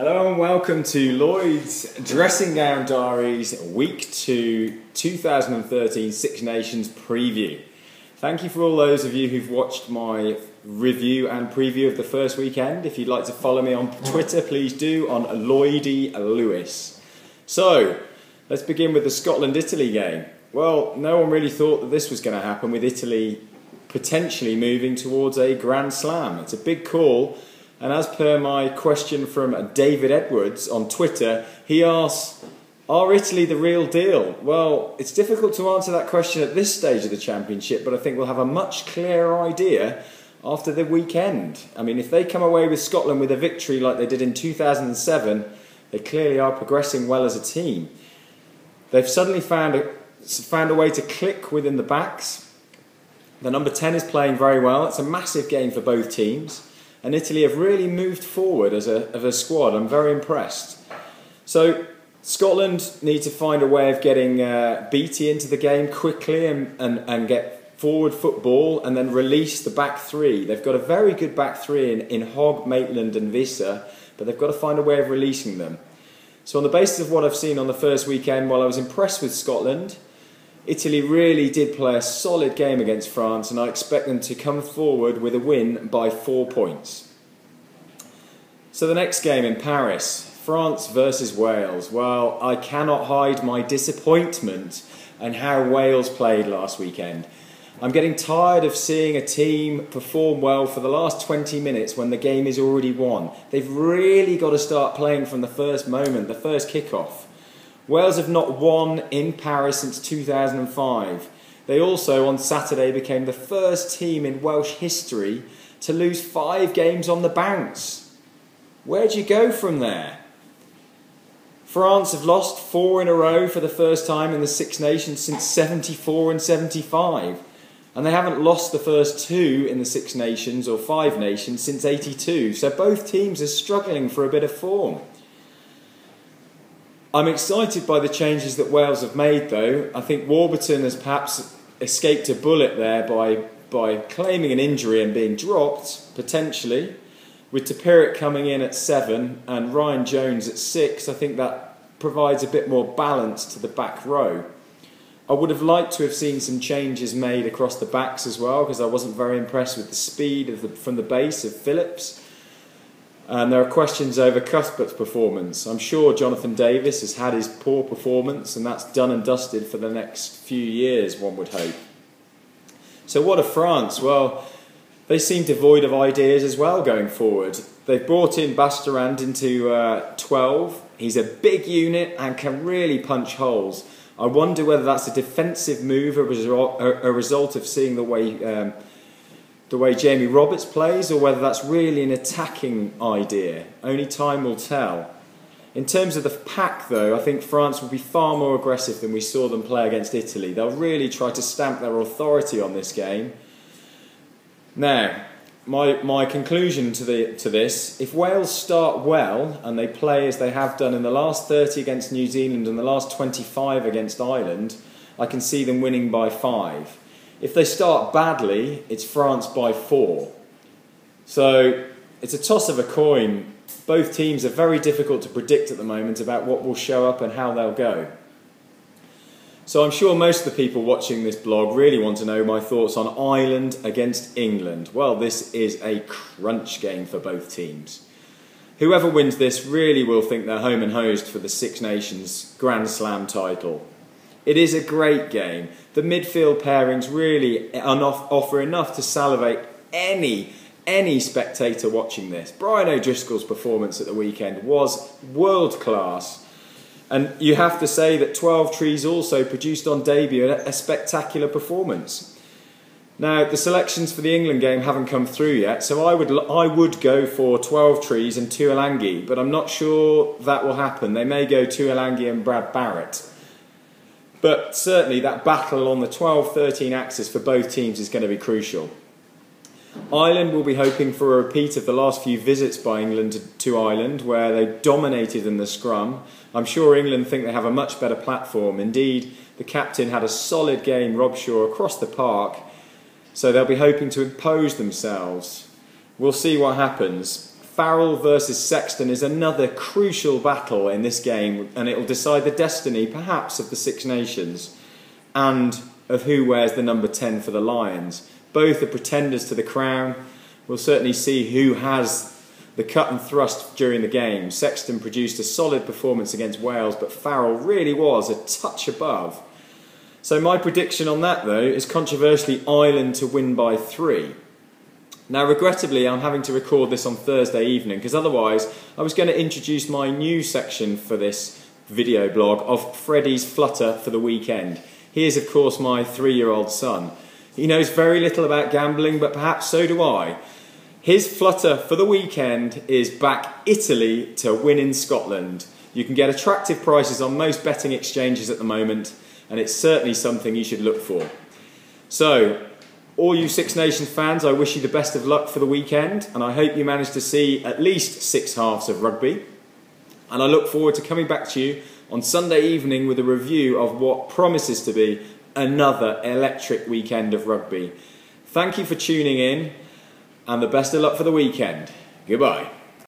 Hello and welcome to Lloyd's Dressing Gown Diaries Week 2 2013 Six Nations preview. Thank you for all those of you who've watched my review and preview of the first weekend. If you'd like to follow me on Twitter, please do on Lloydie Lewis. So, let's begin with the Scotland-Italy game. Well, no one really thought that this was going to happen, with Italy potentially moving towards a Grand Slam. It's a big call. And as per my question from David Edwards on Twitter, he asks, are Italy the real deal? Well, it's difficult to answer that question at this stage of the championship, but I think we'll have a much clearer idea after the weekend. I mean, if they come away with Scotland with a victory like they did in 2007, they clearly are progressing well as a team. They've suddenly found a way to click within the backs. The number 10 is playing very well. It's a massive game for both teams. And Italy have really moved forward as a squad. I'm very impressed. So Scotland need to find a way of getting Beattie into the game quickly and get forward football and then release the back three. They've got a very good back three in Hogg, Maitland and Visser, but they've got to find a way of releasing them. So on the basis of what I've seen on the first weekend, while I was impressed with Scotland, Italy really did play a solid game against France, and I expect them to come forward with a win by 4 points. So the next game in Paris, France versus Wales. Well, I cannot hide my disappointment in how Wales played last weekend. I'm getting tired of seeing a team perform well for the last 20 minutes when the game is already won. They've really got to start playing from the first moment, the first kick-off. Wales have not won in Paris since 2005. They also, on Saturday, became the first team in Welsh history to lose 5 games on the bounce. Where do you go from there? France have lost 4 in a row for the first time in the Six Nations since 74 and 75. And they haven't lost the first 2 in the Six Nations or 5 Nations since 82. So both teams are struggling for a bit of form. I'm excited by the changes that Wales have made, though. I think Warburton has perhaps escaped a bullet there by claiming an injury and being dropped, potentially. With Tapiric coming in at 7 and Ryan Jones at 6, I think that provides a bit more balance to the back row. I would have liked to have seen some changes made across the backs as well, because I wasn't very impressed with the speed from the base of Phillips. And there are questions over Cuthbert's performance. I'm sure Jonathan Davis has had his poor performance, and that's done and dusted for the next few years, one would hope. So what of France? Well, they seem devoid of ideas as well going forward. They've brought in Bastarand into 12. He's a big unit and can really punch holes. I wonder whether that's a defensive move or a result of seeing the way Jamie Roberts plays, or whether that's really an attacking idea. Only time will tell. In terms of the pack, though, I think France will be far more aggressive than we saw them play against Italy. They'll really try to stamp their authority on this game. Now, my conclusion to this, if Wales start well and they play as they have done in the last 30 against New Zealand and the last 25 against Ireland, I can see them winning by 5. If they start badly, it's France by 4. So it's a toss of a coin. Both teams are very difficult to predict at the moment about what will show up and how they'll go. So I'm sure most of the people watching this blog really want to know my thoughts on Ireland against England. Well, this is a crunch game for both teams. Whoever wins this really will think they're home and hosed for the Six Nations Grand Slam title. It is a great game. The midfield pairings really offer enough to salivate any spectator watching this. Brian O'Driscoll's performance at the weekend was world class. And you have to say that 12 Trees also produced on debut a spectacular performance. Now, the selections for the England game haven't come through yet, so I would go for 12 Trees and Tuilagi, but I'm not sure that will happen. They may go Tuilagi and Brad Barrett. But certainly that battle on the 12-13 axis for both teams is going to be crucial. Ireland will be hoping for a repeat of the last few visits by England to Ireland, where they dominated in the scrum. I'm sure England think they have a much better platform. Indeed, the captain had a solid game, Rob Shaw, across the park, so they'll be hoping to impose themselves. We'll see what happens. Farrell versus Sexton is another crucial battle in this game, and it will decide the destiny, perhaps, of the Six Nations and of who wears the number 10 for the Lions. Both are pretenders to the crown. We'll certainly see who has the cut and thrust during the game. Sexton produced a solid performance against Wales, but Farrell really was a touch above. So my prediction on that, though, is controversially Ireland to win by 3. Now, regrettably, I'm having to record this on Thursday evening, because otherwise I was going to introduce my new section for this video blog of Freddie's flutter for the weekend. He is, of course, my 3-year-old son. He knows very little about gambling, but perhaps so do I. His flutter for the weekend is back Italy to win in Scotland. You can get attractive prices on most betting exchanges at the moment, and it's certainly something you should look for. So, all you Six Nations fans, I wish you the best of luck for the weekend, and I hope you manage to see at least 6 halves of rugby. And I look forward to coming back to you on Sunday evening with a review of what promises to be another electric weekend of rugby. Thank you for tuning in, and the best of luck for the weekend. Goodbye.